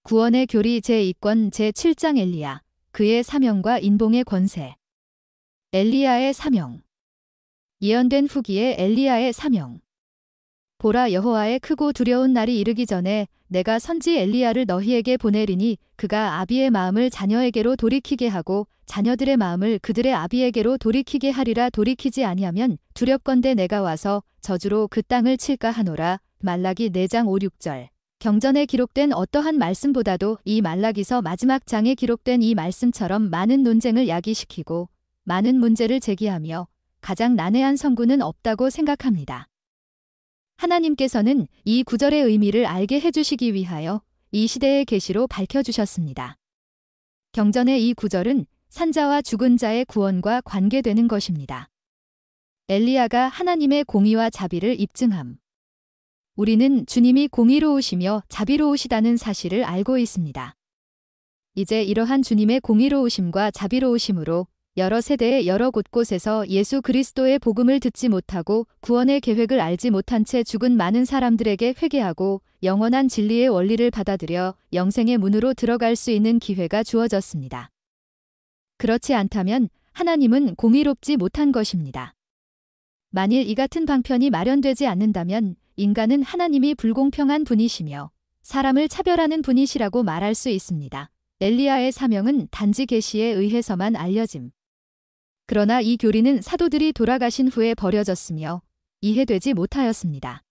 구원의 교리 제2권 제7장 엘리야, 그의 사명과 인봉의 권세. 엘리야의 사명. 예언된 후기에 엘리야의 사명. 보라, 여호와의 크고 두려운 날이 이르기 전에 내가 선지 엘리야를 너희에게 보내리니 그가 아비의 마음을 자녀에게로 돌이키게 하고 자녀들의 마음을 그들의 아비에게로 돌이키게 하리라. 돌이키지 아니하면 두렵건대 내가 와서 저주로 그 땅을 칠까 하노라. 말라기 4장 5, 6절. 경전에 기록된 어떠한 말씀보다도 이 말라기서 마지막 장에 기록된 이 말씀처럼 많은 논쟁을 야기시키고 많은 문제를 제기하며 가장 난해한 성구는 없다고 생각합니다. 하나님께서는 이 구절의 의미를 알게 해주시기 위하여 이 시대의 계시로 밝혀주셨습니다. 경전의 이 구절은 산자와 죽은 자의 구원과 관계되는 것입니다. 엘리야가 하나님의 공의와 자비를 입증함. 우리는 주님이 공의로우시며 자비로우시다는 사실을 알고 있습니다. 이제 이러한 주님의 공의로우심과 자비로우심으로 여러 세대의 여러 곳곳에서 예수 그리스도의 복음을 듣지 못하고 구원의 계획을 알지 못한 채 죽은 많은 사람들에게 회개하고 영원한 진리의 원리를 받아들여 영생의 문으로 들어갈 수 있는 기회가 주어졌습니다. 그렇지 않다면 하나님은 공의롭지 못한 것입니다. 만일 이 같은 방편이 마련되지 않는다면 인간은 하나님이 불공평한 분이시며 사람을 차별하는 분이시라고 말할 수 있습니다. 엘리야의 사명은 단지 계시에 의해서만 알려짐. 그러나 이 교리는 사도들이 돌아가신 후에 버려졌으며 이해되지 못하였습니다.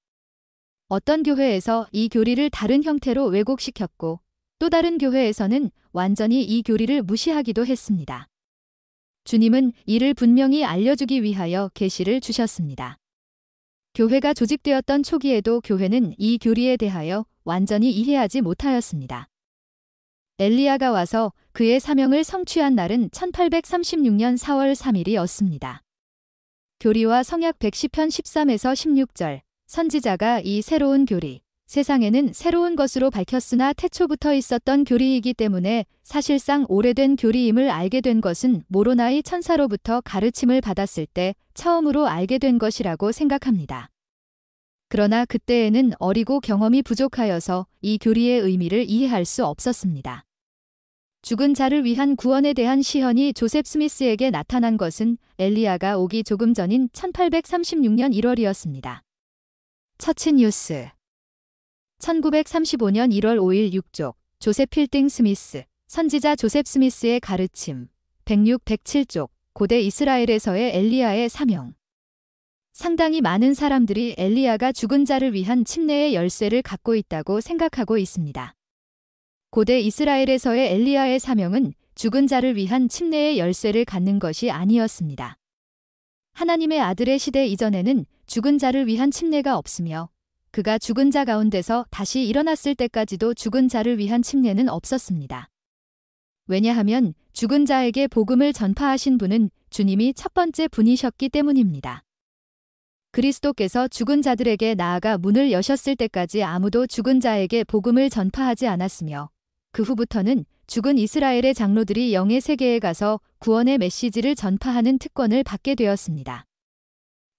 어떤 교회에서 이 교리를 다른 형태로 왜곡시켰고 또 다른 교회에서는 완전히 이 교리를 무시하기도 했습니다. 주님은 이를 분명히 알려주기 위하여 계시를 주셨습니다. 교회가 조직되었던 초기에도 교회는 이 교리에 대하여 완전히 이해하지 못하였습니다. 엘리야가 와서 그의 사명을 성취한 날은 1836년 4월 3일이었습니다. 교리와 성약 110편 13에서 16절. 선지자가 이 새로운 교리, 세상에는 새로운 것으로 밝혔으나 태초부터 있었던 교리이기 때문에 사실상 오래된 교리임을 알게 된 것은 모로나이 천사로부터 가르침을 받았을 때 처음으로 알게 된 것이라고 생각합니다. 그러나 그때에는 어리고 경험이 부족하여서 이 교리의 의미를 이해할 수 없었습니다. 죽은 자를 위한 구원에 대한 시현이 조셉 스미스에게 나타난 것은 엘리야가 오기 조금 전인 1836년 1월이었습니다. 처치 뉴스 1935년 1월 5일 6쪽 조셉 필딩 스미스, 선지자 조셉 스미스의 가르침 106, 107쪽 고대 이스라엘에서의 엘리야의 사명. 상당히 많은 사람들이 엘리야가 죽은 자를 위한 침례의 열쇠를 갖고 있다고 생각하고 있습니다. 고대 이스라엘에서의 엘리야의 사명은 죽은 자를 위한 침례의 열쇠를 갖는 것이 아니었습니다. 하나님의 아들의 시대 이전에는 죽은 자를 위한 침례가 없으며 그가 죽은 자 가운데서 다시 일어났을 때까지도 죽은 자를 위한 침례는 없었습니다. 왜냐하면 죽은 자에게 복음을 전파하신 분은 주님이 첫 번째 분이셨기 때문입니다. 그리스도께서 죽은 자들에게 나아가 문을 여셨을 때까지 아무도 죽은 자에게 복음을 전파하지 않았으며 그 후부터는 죽은 이스라엘의 장로들이 영의 세계에 가서 구원의 메시지를 전파하는 특권을 받게 되었습니다.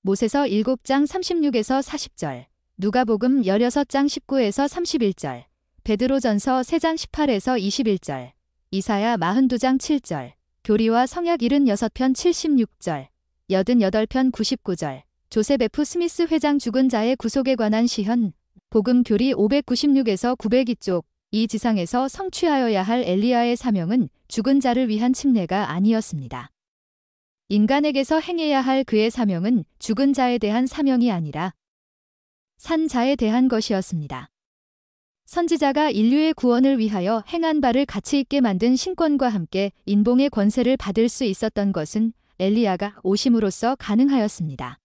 모세서 7장 36에서 40절, 누가복음 16장 19에서 31절, 베드로전서 3장 18에서 21절, 이사야 42장 7절, 교리와 성약 76편 76절, 88편 99절, 조셉 F. 스미스 회장 죽은 자의 구속에 관한 시현, 복음 교리 596에서 902쪽, 이 지상에서 성취하여야 할 엘리야의 사명은 죽은 자를 위한 침례가 아니었습니다. 인간에게서 행해야 할 그의 사명은 죽은 자에 대한 사명이 아니라 산 자에 대한 것이었습니다. 선지자가 인류의 구원을 위하여 행한 바를 가치 있게 만든 신권과 함께 인봉의 권세를 받을 수 있었던 것은 엘리야가 오심으로써 가능하였습니다.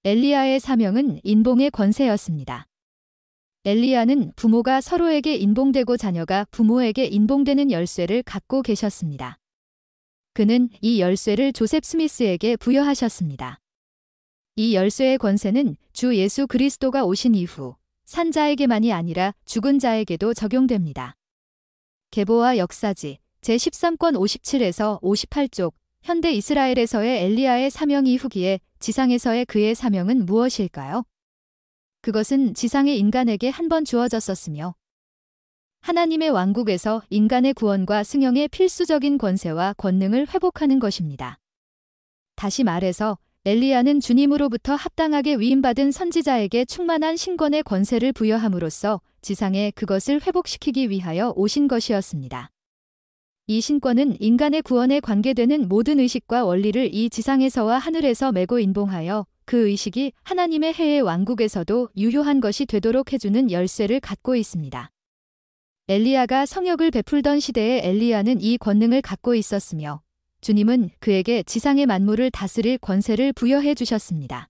엘리야의 사명은 인봉의 권세였습니다. 엘리야는 부모가 서로에게 인봉되고 자녀가 부모에게 인봉되는 열쇠를 갖고 계셨습니다. 그는 이 열쇠를 조셉 스미스에게 부여하셨습니다. 이 열쇠의 권세는 주 예수 그리스도가 오신 이후 산 자에게만이 아니라 죽은 자에게도 적용됩니다. 계보와 역사지 제13권 57에서 58쪽 현대 이스라엘에서의 엘리야의 사명이 후기에 지상에서의 그의 사명은 무엇일까요? 그것은 지상의 인간에게 한 번 주어졌었으며 하나님의 왕국에서 인간의 구원과 승영의 필수적인 권세와 권능을 회복하는 것입니다. 다시 말해서 엘리야는 주님으로부터 합당하게 위임받은 선지자에게 충만한 신권의 권세를 부여함으로써 지상에 그것을 회복시키기 위하여 오신 것이었습니다. 이 신권은 인간의 구원에 관계되는 모든 의식과 원리를 이 지상에서와 하늘에서 메고 인봉하여 그 의식이 하나님의 해의 왕국에서도 유효한 것이 되도록 해주는 열쇠를 갖고 있습니다. 엘리야가 성역을 베풀던 시대에 엘리야는 이 권능을 갖고 있었으며 주님은 그에게 지상의 만물을 다스릴 권세를 부여해 주셨습니다.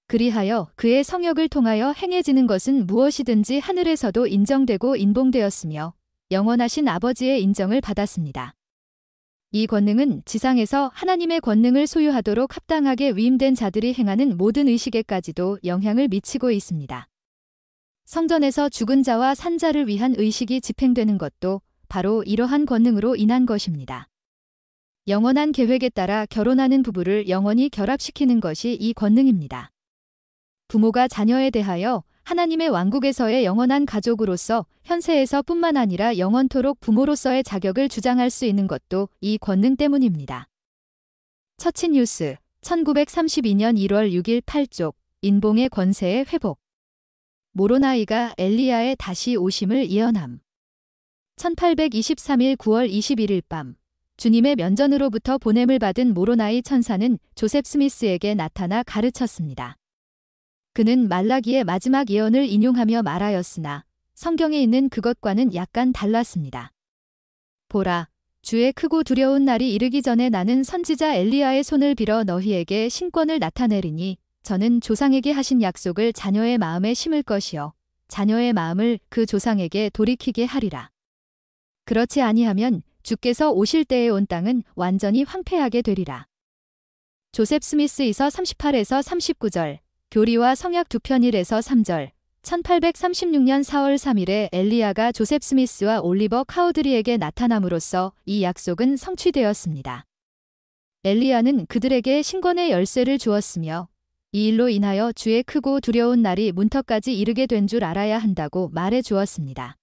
그리하여 그의 성역을 통하여 행해지는 것은 무엇이든지 하늘에서도 인정되고 인봉되었으며 영원하신 아버지의 인정을 받았습니다. 이 권능은 지상에서 하나님의 권능을 소유하도록 합당하게 위임된 자들이 행하는 모든 의식에까지도 영향을 미치고 있습니다. 성전에서 죽은 자와 산 자를 위한 의식이 집행되는 것도 바로 이러한 권능으로 인한 것입니다. 영원한 계획에 따라 결혼하는 부부를 영원히 결합시키는 것이 이 권능입니다. 부모가 자녀에 대하여 하나님의 왕국에서의 영원한 가족으로서 현세에서 뿐만 아니라 영원토록 부모로서의 자격을 주장할 수 있는 것도 이 권능 때문입니다. 처치뉴스 1932년 1월 6일 8쪽 인봉의 권세의 회복. 모로나이가 엘리야의 다시 오심을 예언함. 1823일 9월 21일 밤 주님의 면전으로부터 보냄을 받은 모로나이 천사는 조셉 스미스에게 나타나 가르쳤습니다. 그는 말라기의 마지막 예언을 인용하며 말하였으나 성경에 있는 그것과는 약간 달랐습니다. 보라, 주의 크고 두려운 날이 이르기 전에 나는 선지자 엘리야의 손을 빌어 너희에게 신권을 나타내리니 저는 조상에게 하신 약속을 자녀의 마음에 심을 것이요 자녀의 마음을 그 조상에게 돌이키게 하리라. 그렇지 아니하면 주께서 오실 때에 온 땅은 완전히 황폐하게 되리라. 조셉 스미스이서 38에서 39절 교리와 성약 2편 1에서 3절 1836년 4월 3일에 엘리야가 조셉 스미스와 올리버 카우드리에게 나타남으로써 이 약속은 성취되었습니다. 엘리야는 그들에게 신권의 열쇠를 주었으며 이 일로 인하여 주의 크고 두려운 날이 문턱까지 이르게 된 줄 알아야 한다고 말해 주었습니다.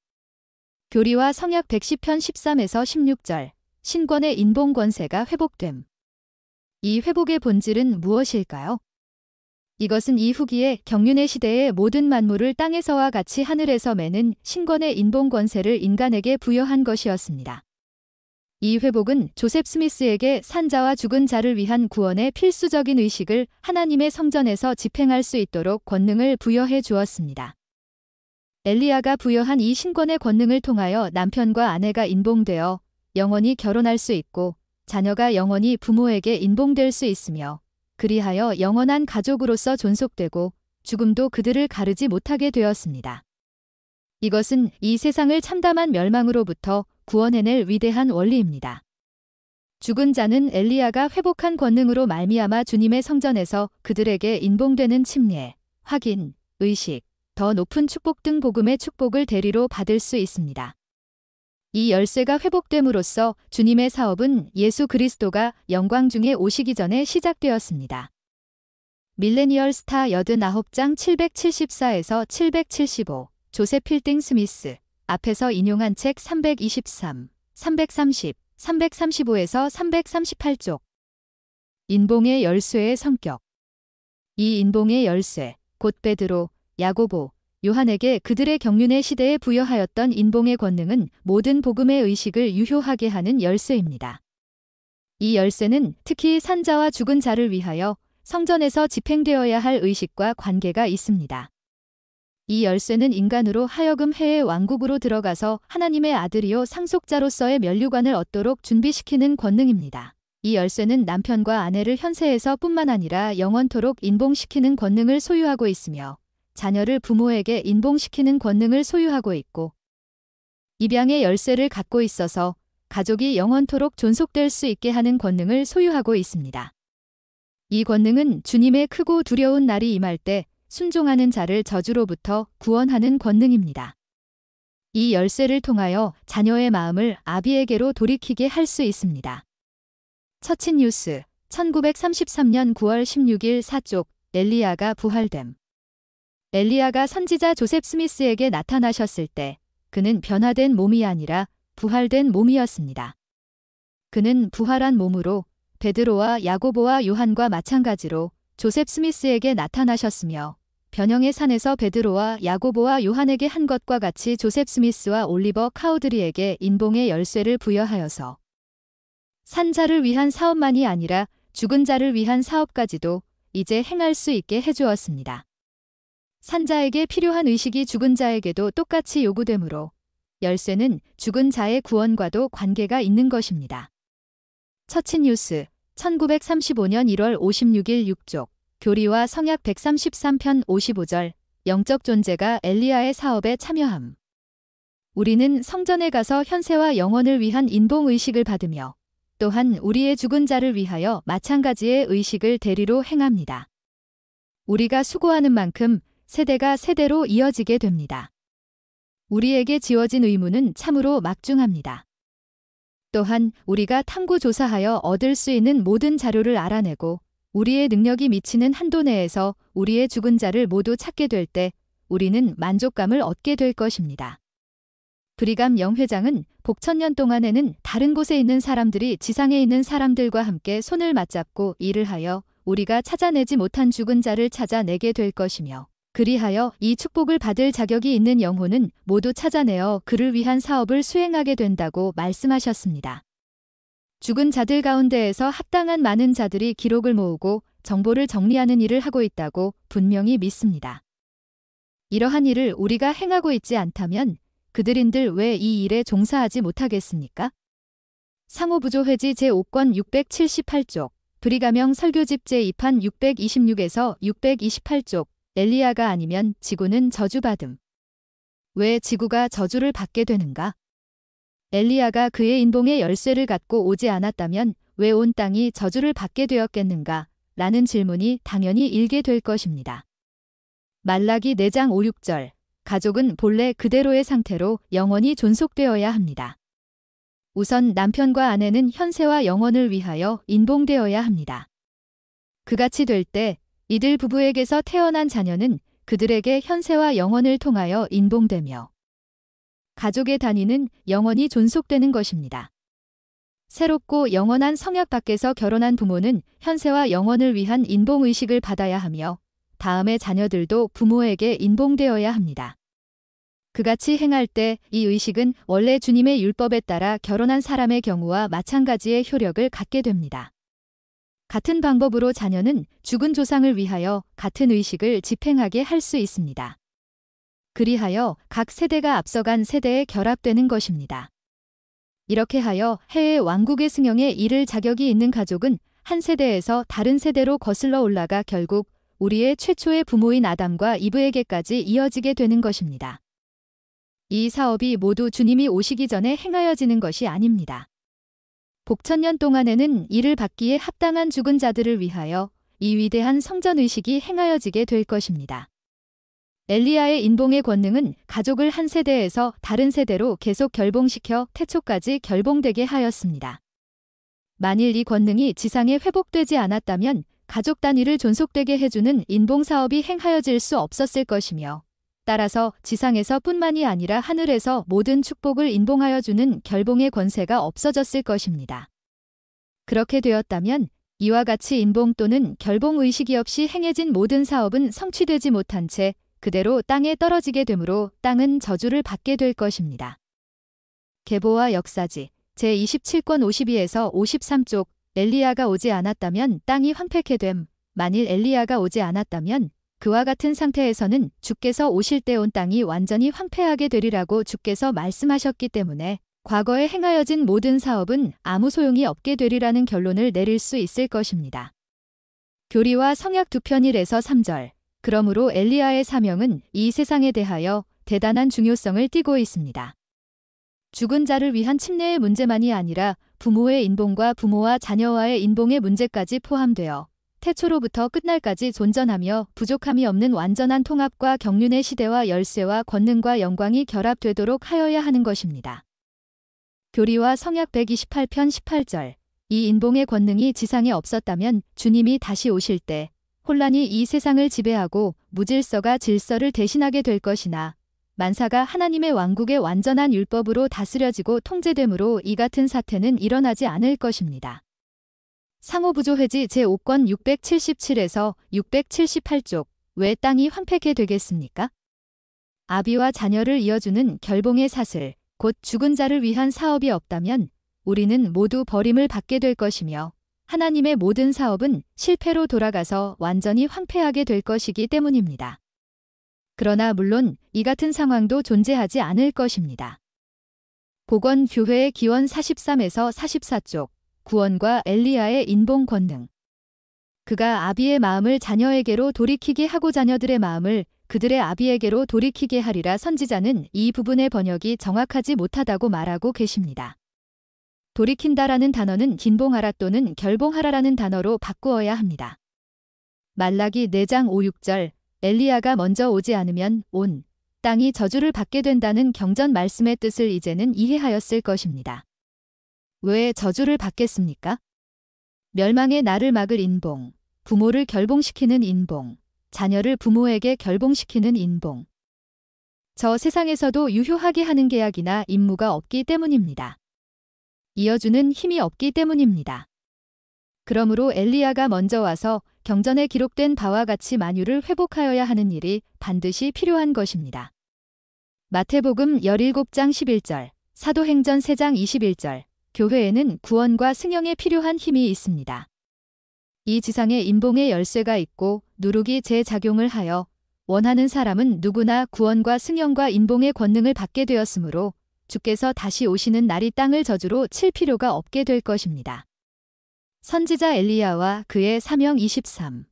교리와 성약 110편 13에서 16절 신권의 인봉 권세가 회복됨. 이 회복의 본질은 무엇일까요? 이것은 이 후기에 경륜의 시대의 모든 만물을 땅에서와 같이 하늘에서 매는 신권의 인봉 권세를 인간에게 부여한 것이었습니다. 이 회복은 조셉 스미스에게 산자와 죽은 자를 위한 구원의 필수적인 의식을 하나님의 성전에서 집행할 수 있도록 권능을 부여해 주었습니다. 엘리야가 부여한 이 신권의 권능을 통하여 남편과 아내가 인봉되어 영원히 결혼할 수 있고 자녀가 영원히 부모에게 인봉될 수 있으며 그리하여 영원한 가족으로서 존속되고 죽음도 그들을 가르지 못하게 되었습니다. 이것은 이 세상을 참담한 멸망으로부터 구원해낼 위대한 원리입니다. 죽은 자는 엘리야가 회복한 권능으로 말미암아 주님의 성전에서 그들에게 인봉되는 침례, 확인, 의식, 더 높은 축복 등 복음의 축복을 대리로 받을 수 있습니다. 이 열쇠가 회복됨으로써 주님의 사업은 예수 그리스도가 영광 중에 오시기 전에 시작되었습니다. 밀레니얼 스타 89장 774에서 775 조셉 필딩 스미스 앞에서 인용한 책 323, 330, 335에서 338쪽 인봉의 열쇠의 성격. 이 인봉의 열쇠, 곧 베드로, 야고보, 요한에게 그들의 경륜의 시대에 부여하였던 인봉의 권능은 모든 복음의 의식을 유효하게 하는 열쇠입니다. 이 열쇠는 특히 산자와 죽은 자를 위하여 성전에서 집행되어야 할 의식과 관계가 있습니다. 이 열쇠는 인간으로 하여금 해의 왕국으로 들어가서 하나님의 아들이요 상속자로서의 면류관을 얻도록 준비시키는 권능입니다. 이 열쇠는 남편과 아내를 현세에서 뿐만 아니라 영원토록 인봉시키는 권능을 소유하고 있으며 자녀를 부모에게 인봉시키는 권능을 소유하고 있고 입양의 열쇠를 갖고 있어서 가족이 영원토록 존속될 수 있게 하는 권능을 소유하고 있습니다. 이 권능은 주님의 크고 두려운 날이 임할 때 순종하는 자를 저주로부터 구원하는 권능입니다. 이 열쇠를 통하여 자녀의 마음을 아비에게로 돌이키게 할 수 있습니다. 처치뉴스 1933년 9월 16일 4쪽 엘리야가 부활됨. 엘리야가 선지자 조셉 스미스에게 나타나셨을 때 그는 변화된 몸이 아니라 부활된 몸이었습니다. 그는 부활한 몸으로 베드로와 야고보와 요한과 마찬가지로 조셉 스미스에게 나타나셨으며 변형의 산에서 베드로와 야고보와 요한에게 한 것과 같이 조셉 스미스와 올리버 카우드리에게 인봉의 열쇠를 부여하여서 산 자를 위한 사업만이 아니라 죽은 자를 위한 사업까지도 이제 행할 수 있게 해주었습니다. 산자에게 필요한 의식이 죽은 자에게도 똑같이 요구되므로 열쇠는 죽은 자의 구원과도 관계가 있는 것입니다. 처치뉴스 1935년 1월 56일 6쪽 교리와 성약 133편 55절 영적 존재가 엘리야의 사업에 참여함. 우리는 성전에 가서 현세와 영원을 위한 인봉의식을 받으며 또한 우리의 죽은 자를 위하여 마찬가지의 의식을 대리로 행합니다. 우리가 수고하는 만큼 세대가 세대로 이어지게 됩니다. 우리에게 지어진 의무는 참으로 막중합니다. 또한 우리가 탐구 조사하여 얻을 수 있는 모든 자료를 알아내고 우리의 능력이 미치는 한도 내에서 우리의 죽은 자를 모두 찾게 될 때 우리는 만족감을 얻게 될 것입니다. 브리감 영 회장은 복천년 동안에는 다른 곳에 있는 사람들이 지상에 있는 사람들과 함께 손을 맞잡고 일을 하여 우리가 찾아내지 못한 죽은 자를 찾아내게 될 것이며 그리하여 이 축복을 받을 자격이 있는 영혼은 모두 찾아내어 그를 위한 사업을 수행하게 된다고 말씀하셨습니다. 죽은 자들 가운데에서 합당한 많은 자들이 기록을 모으고 정보를 정리하는 일을 하고 있다고 분명히 믿습니다. 이러한 일을 우리가 행하고 있지 않다면 그들인들 왜 이 일에 종사하지 못하겠습니까? 상호부조회지 제5권 678쪽, 브리가명 설교집 제2판 626에서 628쪽, 엘리야가 아니면 지구는 저주받음. 왜 지구가 저주를 받게 되는가? 엘리야가 그의 인봉의 열쇠를 갖고 오지 않았다면 왜 온 땅이 저주를 받게 되었겠는가? 라는 질문이 당연히 일게 될 것입니다. 말라기 4장 5, 6절. 가족은 본래 그대로의 상태로 영원히 존속되어야 합니다. 우선 남편과 아내는 현세와 영원을 위하여 인봉되어야 합니다. 그같이 될 때 이들 부부에게서 태어난 자녀는 그들에게 현세와 영원을 통하여 인봉되며 가족의 단위는 영원히 존속되는 것입니다. 새롭고 영원한 성약 밖에서 결혼한 부모는 현세와 영원을 위한 인봉의식을 받아야 하며 다음의 자녀들도 부모에게 인봉되어야 합니다. 그같이 행할 때 이 의식은 원래 주님의 율법에 따라 결혼한 사람의 경우와 마찬가지의 효력을 갖게 됩니다. 같은 방법으로 자녀는 죽은 조상을 위하여 같은 의식을 집행하게 할 수 있습니다. 그리하여 각 세대가 앞서간 세대에 결합되는 것입니다. 이렇게 하여 해외 왕국의 승영에 이를 자격이 있는 가족은 한 세대에서 다른 세대로 거슬러 올라가 결국 우리의 최초의 부모인 아담과 이브에게까지 이어지게 되는 것입니다. 이 사업이 모두 주님이 오시기 전에 행하여지는 것이 아닙니다. 복천년 동안에는 이를 받기에 합당한 죽은 자들을 위하여 이 위대한 성전의식이 행하여지게 될 것입니다. 엘리야의 인봉의 권능은 가족을 한 세대에서 다른 세대로 계속 결봉시켜 태초까지 결봉되게 하였습니다. 만일 이 권능이 지상에 회복되지 않았다면 가족 단위를 존속되게 해주는 인봉 사업이 행하여질 수 없었을 것이며 따라서 지상에서 뿐만이 아니라 하늘에서 모든 축복을 인봉하여 주는 결봉의 권세가 없어졌을 것입니다. 그렇게 되었다면 이와 같이 인봉 또는 결봉 의식이 없이 행해진 모든 사업은 성취되지 못한 채 그대로 땅에 떨어지게 되므로 땅은 저주를 받게 될 것입니다. 계보와 역사지 제27권 52에서 53쪽 엘리야가 오지 않았다면 땅이 황폐케 됨. 만일 엘리야가 오지 않았다면 그와 같은 상태에서는 주께서 오실 때 온 땅이 완전히 황폐하게 되리라고 주께서 말씀하셨기 때문에 과거에 행하여진 모든 사업은 아무 소용이 없게 되리라는 결론을 내릴 수 있을 것입니다. 교리와 성약 2편 1에서 3절. 그러므로 엘리야의 사명은 이 세상에 대하여 대단한 중요성을 띠고 있습니다. 죽은 자를 위한 침례의 문제만이 아니라 부모의 인봉과 부모와 자녀와의 인봉의 문제까지 포함되어 태초로부터 끝날까지 존전하며 부족함이 없는 완전한 통합과 경륜의 시대와 열쇠와 권능과 영광이 결합되도록 하여야 하는 것입니다. 교리와 성약 128편 18절. 이 인봉의 권능이 지상에 없었다면 주님이 다시 오실 때 혼란이 이 세상을 지배하고 무질서가 질서를 대신하게 될 것이나 만사가 하나님의 왕국의 완전한 율법으로 다스려지고 통제되므로 이 같은 사태는 일어나지 않을 것입니다. 상호부조회지 제5권 677에서 678쪽 왜 땅이 황폐게 되겠습니까? 아비와 자녀를 이어주는 결봉의 사슬, 곧 죽은 자를 위한 사업이 없다면 우리는 모두 버림을 받게 될 것이며 하나님의 모든 사업은 실패로 돌아가서 완전히 황폐하게 될 것이기 때문입니다. 그러나 물론 이 같은 상황도 존재하지 않을 것입니다. 복원교회의 기원 43에서 44쪽 구원과 엘리야의 인봉 권능. 그가 아비의 마음을 자녀에게로 돌이키게 하고 자녀들의 마음을 그들의 아비에게로 돌이키게 하리라. 선지자는 이 부분의 번역이 정확하지 못하다고 말하고 계십니다. 돌이킨다라는 단어는 긴봉하라 또는 결봉하라라는 단어로 바꾸어야 합니다. 말라기 4장 5, 6절 엘리야가 먼저 오지 않으면 온 땅이 저주를 받게 된다는 경전 말씀의 뜻을 이제는 이해하였을 것입니다. 왜 저주를 받겠습니까? 멸망의 날을 막을 인봉, 부모를 결봉시키는 인봉, 자녀를 부모에게 결봉시키는 인봉. 저 세상에서도 유효하게 하는 계약이나 임무가 없기 때문입니다. 이어주는 힘이 없기 때문입니다. 그러므로 엘리야가 먼저 와서 경전에 기록된 바와 같이 만유를 회복하여야 하는 일이 반드시 필요한 것입니다. 마태복음 17장 11절, 사도행전 3장 21절, 교회에는 구원과 승영에 필요한 힘이 있습니다. 이 지상에 인봉의 열쇠가 있고 누룩이 재작용을 하여 원하는 사람은 누구나 구원과 승영과 인봉의 권능을 받게 되었으므로 주께서 다시 오시는 날이 땅을 저주로 칠 필요가 없게 될 것입니다. 선지자 엘리야와 그의 사명 23.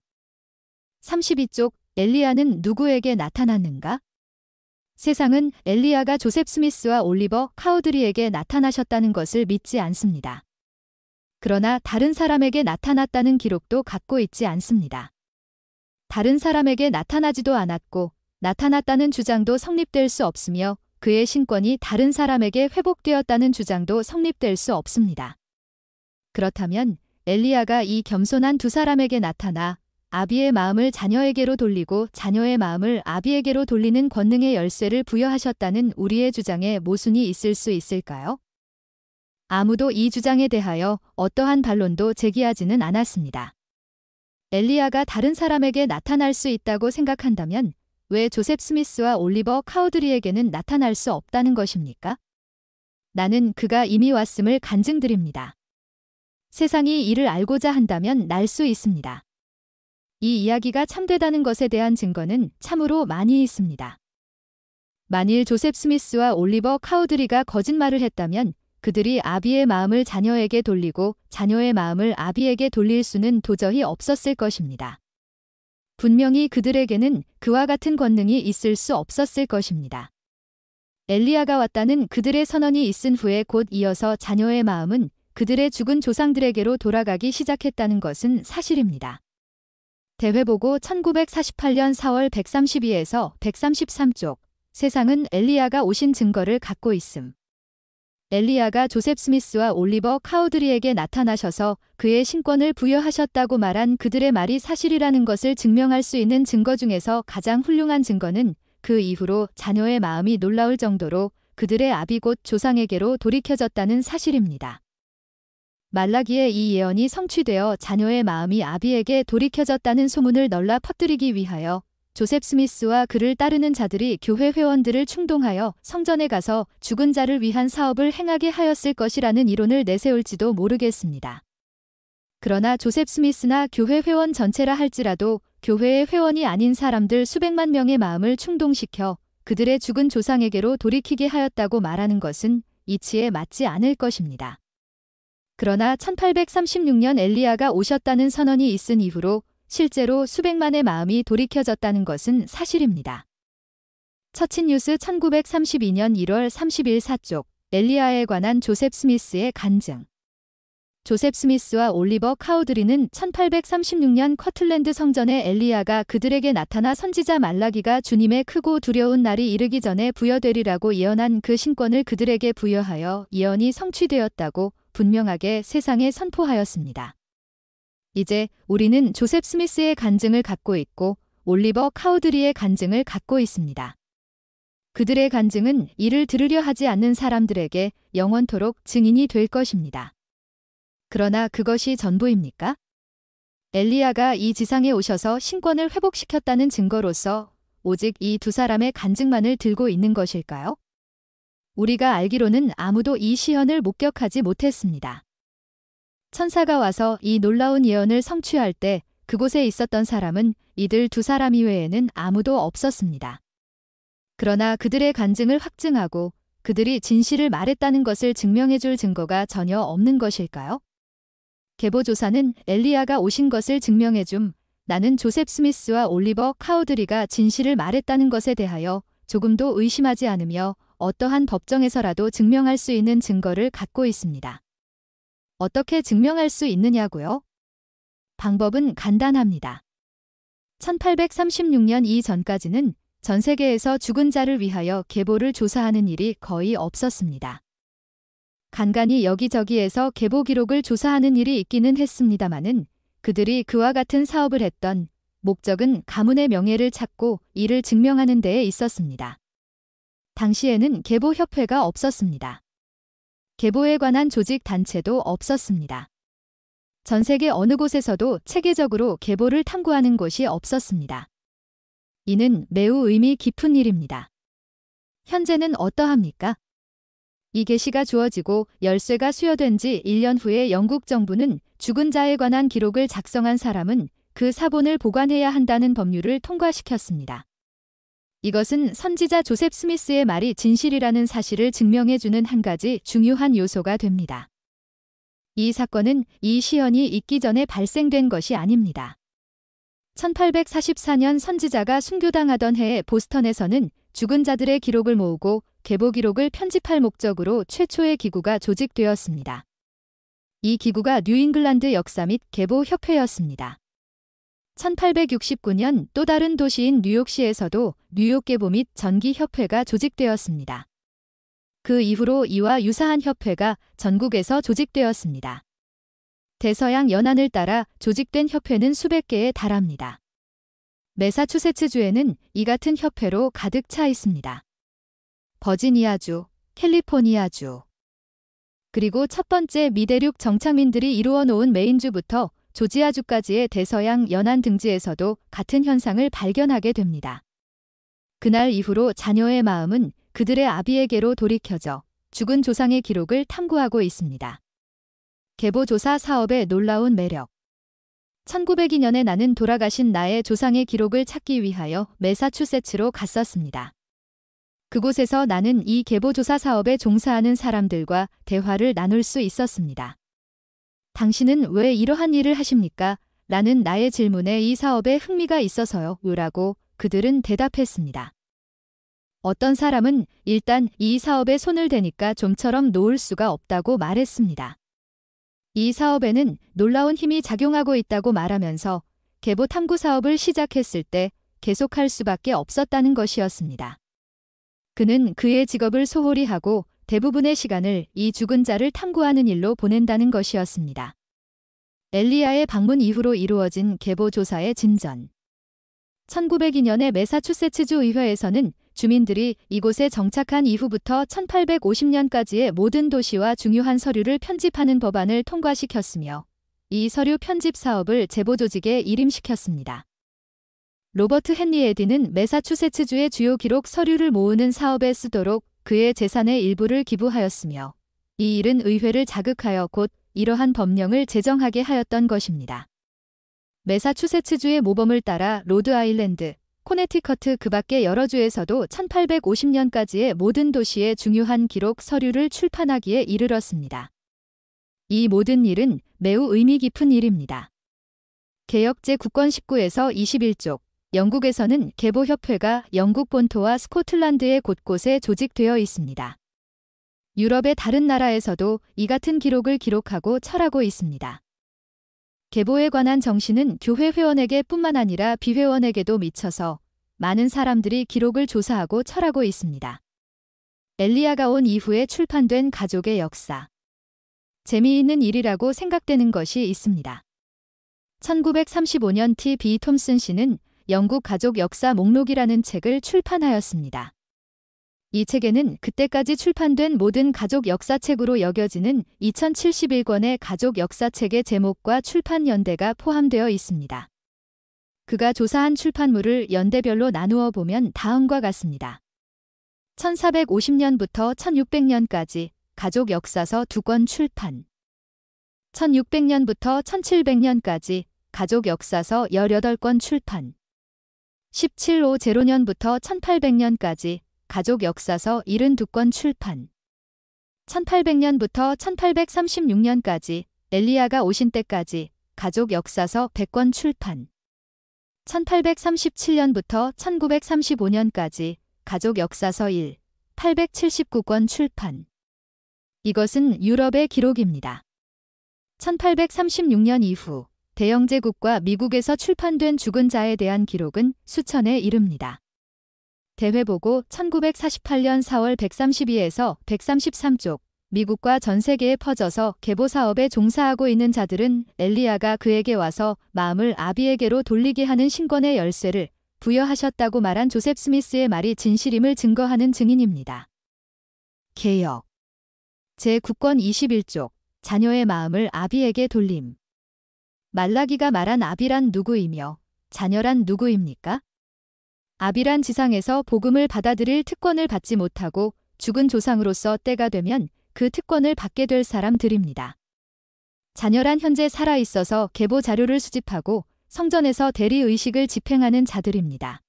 32쪽 엘리야는 누구에게 나타났는가? 세상은 엘리야가 조셉 스미스와 올리버 카우드리에게 나타나셨다는 것을 믿지 않습니다. 그러나 다른 사람에게 나타났다는 기록도 갖고 있지 않습니다. 다른 사람에게 나타나지도 않았고 나타났다는 주장도 성립될 수 없으며 그의 신권이 다른 사람에게 회복되었다는 주장도 성립될 수 없습니다. 그렇다면 엘리야가 이 겸손한 두 사람에게 나타나 아비의 마음을 자녀에게로 돌리고 자녀의 마음을 아비에게로 돌리는 권능의 열쇠를 부여하셨다는 우리의 주장에 모순이 있을 수 있을까요? 아무도 이 주장에 대하여 어떠한 반론도 제기하지는 않았습니다. 엘리야가 다른 사람에게 나타날 수 있다고 생각한다면 왜 조셉 스미스와 올리버 카우드리에게는 나타날 수 없다는 것입니까? 나는 그가 이미 왔음을 간증드립니다. 세상이 이를 알고자 한다면 날 수 있습니다. 이 이야기가 참되다는 것에 대한 증거는 참으로 많이 있습니다. 만일 조셉 스미스와 올리버 카우드리가 거짓말을 했다면 그들이 아비의 마음을 자녀에게 돌리고 자녀의 마음을 아비에게 돌릴 수는 도저히 없었을 것입니다. 분명히 그들에게는 그와 같은 권능이 있을 수 없었을 것입니다. 엘리야가 왔다는 그들의 선언이 있은 후에 곧 이어서 자녀의 마음은 그들의 죽은 조상들에게로 돌아가기 시작했다는 것은 사실입니다. 대회보고 1948년 4월 132에서 133쪽 세상은 엘리야가 오신 증거를 갖고 있음. 엘리야가 조셉 스미스와 올리버 카우드리에게 나타나셔서 그의 신권을 부여하셨다고 말한 그들의 말이 사실이라는 것을 증명할 수 있는 증거 중에서 가장 훌륭한 증거는 그 이후로 자녀의 마음이 놀라울 정도로 그들의 아비 곧 조상에게로 돌이켜졌다는 사실입니다. 말라기의 이 예언이 성취되어 자녀의 마음이 아비에게 돌이켜졌다는 소문을 널라 퍼뜨리기 위하여 조셉 스미스와 그를 따르는 자들이 교회 회원들을 충동하여 성전에 가서 죽은 자를 위한 사업을 행하게 하였을 것이라는 이론을 내세울지도 모르겠습니다. 그러나 조셉 스미스나 교회 회원 전체라 할지라도 교회의 회원이 아닌 사람들 수백만 명의 마음을 충동시켜 그들의 죽은 조상에게로 돌이키게 하였다고 말하는 것은 이치에 맞지 않을 것입니다. 그러나 1836년 엘리야가 오셨다는 선언이 있은 이후로 실제로 수백만의 마음이 돌이켜졌다는 것은 사실입니다. 처친뉴스 1932년 1월 30일 4쪽 엘리야에 관한 조셉 스미스의 간증. 조셉 스미스와 올리버 카우드리는 1836년 커틀랜드 성전에 엘리야가 그들에게 나타나 선지자 말라기가 주님의 크고 두려운 날이 이르기 전에 부여되리라고 예언한 그 신권을 그들에게 부여하여 예언이 성취되었다고 분명하게 세상에 선포하였습니다. 이제 우리는 조셉 스미스의 간증을 갖고 있고 올리버 카우드리의 간증을 갖고 있습니다. 그들의 간증은 이를 들으려 하지 않는 사람들에게 영원토록 증인이 될 것입니다. 그러나 그것이 전부입니까? 엘리야가 이 지상에 오셔서 신권을 회복시켰다는 증거로서 오직 이 두 사람의 간증만을 들고 있는 것일까요? 우리가 알기로는 아무도 이 시연을 목격하지 못했습니다. 천사가 와서 이 놀라운 예언을 성취할 때 그곳에 있었던 사람은 이들 두 사람 이외에는 아무도 없었습니다. 그러나 그들의 간증을 확증하고 그들이 진실을 말했다는 것을 증명해줄 증거가 전혀 없는 것일까요? 계보조사는 엘리야가 오신 것을 증명해줌, 나는 조셉 스미스와 올리버 카우드리가 진실을 말했다는 것에 대하여 조금도 의심하지 않으며 어떠한 법정에서라도 증명할 수 있는 증거를 갖고 있습니다. 어떻게 증명할 수 있느냐고요? 방법은 간단합니다. 1836년 이전까지는 전 세계에서 죽은 자를 위하여 계보를 조사하는 일이 거의 없었습니다. 간간히 여기저기에서 계보 기록을 조사하는 일이 있기는 했습니다마는 그들이 그와 같은 사업을 했던 목적은 가문의 명예를 찾고 이를 증명하는 데에 있었습니다. 당시에는 계보협회가 없었습니다. 계보에 관한 조직 단체도 없었습니다. 전 세계 어느 곳에서도 체계적으로 계보를 탐구하는 곳이 없었습니다. 이는 매우 의미 깊은 일입니다. 현재는 어떠합니까? 이 계시가 주어지고 열쇠가 수여된 지 1년 후에 영국 정부는 죽은 자에 관한 기록을 작성한 사람은 그 사본을 보관해야 한다는 법률을 통과시켰습니다. 이것은 선지자 조셉 스미스의 말이 진실이라는 사실을 증명해주는 한 가지 중요한 요소가 됩니다. 이 사건은 이 시연이 있기 전에 발생된 것이 아닙니다. 1844년 선지자가 순교당하던 해에 보스턴에서는 죽은 자들의 기록을 모으고 계보 기록을 편집할 목적으로 최초의 기구가 조직되었습니다. 이 기구가 뉴잉글랜드 역사 및 계보 협회였습니다. 1869년 또 다른 도시인 뉴욕시에서도 뉴욕 계보 및 전기 협회가 조직되었습니다. 그 이후로 이와 유사한 협회가 전국에서 조직되었습니다. 대서양 연안을 따라 조직된 협회는 수백 개에 달합니다. 매사추세츠주에는 이 같은 협회로 가득 차 있습니다. 버지니아주, 캘리포니아주, 그리고 첫 번째 미대륙 정착민들이 이루어 놓은 메인주부터 조지아주까지의 대서양 연안 등지에서도 같은 현상을 발견하게 됩니다. 그날 이후로 자녀의 마음은 그들의 아비에게로 돌이켜져 죽은 조상의 기록을 탐구하고 있습니다. 계보조사 사업의 놀라운 매력. 1902년에 나는 돌아가신 나의 조상의 기록을 찾기 위하여 매사추세츠로 갔었습니다. 그곳에서 나는 이 계보조사 사업에 종사하는 사람들과 대화를 나눌 수 있었습니다. 당신은 왜 이러한 일을 하십니까? 라는 나의 질문에 이 사업에 흥미가 있어서요. 라고 그들은 대답했습니다. 어떤 사람은 일단 이 사업에 손을 대니까 좀처럼 놓을 수가 없다고 말했습니다. 이 사업에는 놀라운 힘이 작용하고 있다고 말하면서 계보 탐구 사업을 시작했을 때 계속할 수밖에 없었다는 것이었습니다. 그는 그의 직업을 소홀히 하고 대부분의 시간을 이 죽은 자를 탐구하는 일로 보낸다는 것이었습니다. 엘리야의 방문 이후로 이루어진 계보 조사의 진전. 1902년에 매사추세츠주 의회에서는 주민들이 이곳에 정착한 이후부터 1850년까지의 모든 도시와 중요한 서류를 편집하는 법안을 통과시켰으며 이 서류 편집 사업을 제보조직에 일임시켰습니다. 로버트 헨리 에디는 매사추세츠주의 주요 기록 서류를 모으는 사업에 쓰도록 그의 재산의 일부를 기부하였으며 이 일은 의회를 자극하여 곧 이러한 법령을 제정하게 하였던 것입니다. 매사추세츠주의 모범을 따라 로드아일랜드, 코네티커트 그 밖의 여러 주에서도 1850년까지의 모든 도시의 중요한 기록 서류를 출판하기에 이르렀습니다. 이 모든 일은 매우 의미 깊은 일입니다. 개역 제9권 19에서 21쪽, 영국에서는 계보협회가 영국 본토와 스코틀랜드의 곳곳에 조직되어 있습니다. 유럽의 다른 나라에서도 이 같은 기록을 기록하고 철하고 있습니다. 계보에 관한 정신은 교회 회원에게 뿐만 아니라 비회원에게도 미쳐서 많은 사람들이 기록을 조사하고 철하고 있습니다. 엘리야가 온 이후에 출판된 가족의 역사. 재미있는 일이라고 생각되는 것이 있습니다. 1935년 T.B. 톰슨 씨는 영국 가족 역사 목록이라는 책을 출판하였습니다. 이 책에는 그때까지 출판된 모든 가족 역사책으로 여겨지는 2071권의 가족 역사책의 제목과 출판 연대가 포함되어 있습니다. 그가 조사한 출판물을 연대별로 나누어 보면 다음과 같습니다. 1450년부터 1600년까지 가족 역사서 2권 출판. 1600년부터 1700년까지 가족 역사서 18권 출판. 1750년부터 1800년까지 가족 역사서 72권 출판. 1800년부터 1836년까지 엘리야가 오신 때까지 가족 역사서 100권 출판. 1837년부터 1935년까지 가족 역사서 1, 879권 출판. 이것은 유럽의 기록입니다. 1836년 이후 대영제국과 미국에서 출판된 죽은 자에 대한 기록은 수천에 이릅니다. 대회보고 1948년 4월 132에서 133쪽, 미국과 전 세계에 퍼져서 계보 사업에 종사하고 있는 자들은 엘리야가 그에게 와서 마음을 아비에게로 돌리게 하는 신권의 열쇠를 부여하셨다고 말한 조셉 스미스의 말이 진실임을 증거하는 증인입니다. 개역 제9권 21쪽 자녀의 마음을 아비에게 돌림. 말라기가 말한 아비란 누구이며 자녀란 누구입니까? 아비란 지상에서 복음을 받아들일 특권을 받지 못하고 죽은 조상으로서 때가 되면 그 특권을 받게 될 사람들입니다. 자녀란 현재 살아있어서 계보 자료를 수집하고 성전에서 대리의식을 집행하는 자들입니다.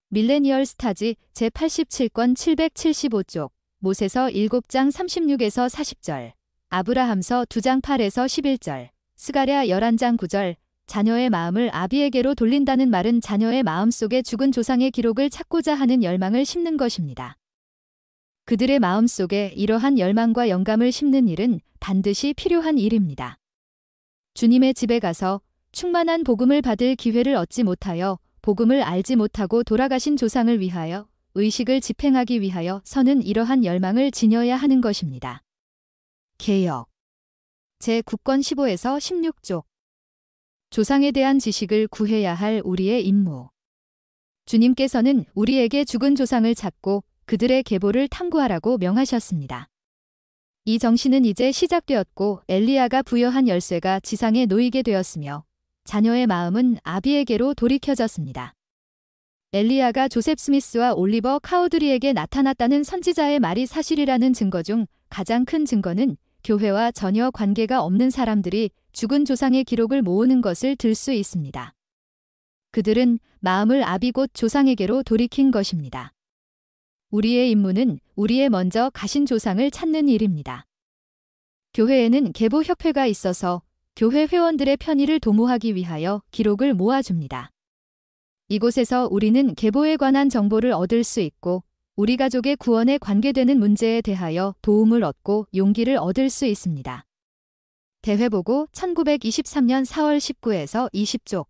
밀레니얼 스타지 제87권 775쪽 모세서 7장 36에서 40절 아브라함서 2장 8에서 11절 스가랴 11장 9절 자녀의 마음을 아비에게로 돌린다는 말은 자녀의 마음속에 죽은 조상의 기록을 찾고자 하는 열망을 심는 것입니다. 그들의 마음속에 이러한 열망과 영감을 심는 일은 반드시 필요한 일입니다. 주님의 집에 가서 충만한 복음을 받을 기회를 얻지 못하여 복음을 알지 못하고 돌아가신 조상을 위하여 의식을 집행하기 위하여 서는 이러한 열망을 지녀야 하는 것입니다. 개역 제9권 15에서 16쪽 조상에 대한 지식을 구해야 할 우리의 임무. 주님께서는 우리에게 죽은 조상을 찾고 그들의 계보를 탐구하라고 명하셨습니다. 이 정신은 이제 시작되었고 엘리야가 부여한 열쇠가 지상에 놓이게 되었으며 자녀의 마음은 아비에게로 돌이켜졌습니다. 엘리야가 조셉 스미스와 올리버 카우드리에게 나타났다는 선지자의 말이 사실이라는 증거 중 가장 큰 증거는 교회와 전혀 관계가 없는 사람들이 죽은 조상의 기록을 모으는 것을 들 수 있습니다. 그들은 마음을 아비 곧 조상에게로 돌이킨 것입니다. 우리의 임무는 우리의 먼저 가신 조상을 찾는 일입니다. 교회에는 계보협회가 있어서 교회 회원들의 편의를 도모하기 위하여 기록을 모아줍니다. 이곳에서 우리는 계보에 관한 정보를 얻을 수 있고 우리 가족의 구원에 관계되는 문제에 대하여 도움을 얻고 용기를 얻을 수 있습니다. 대회보고 1923년 4월 19에서 20쪽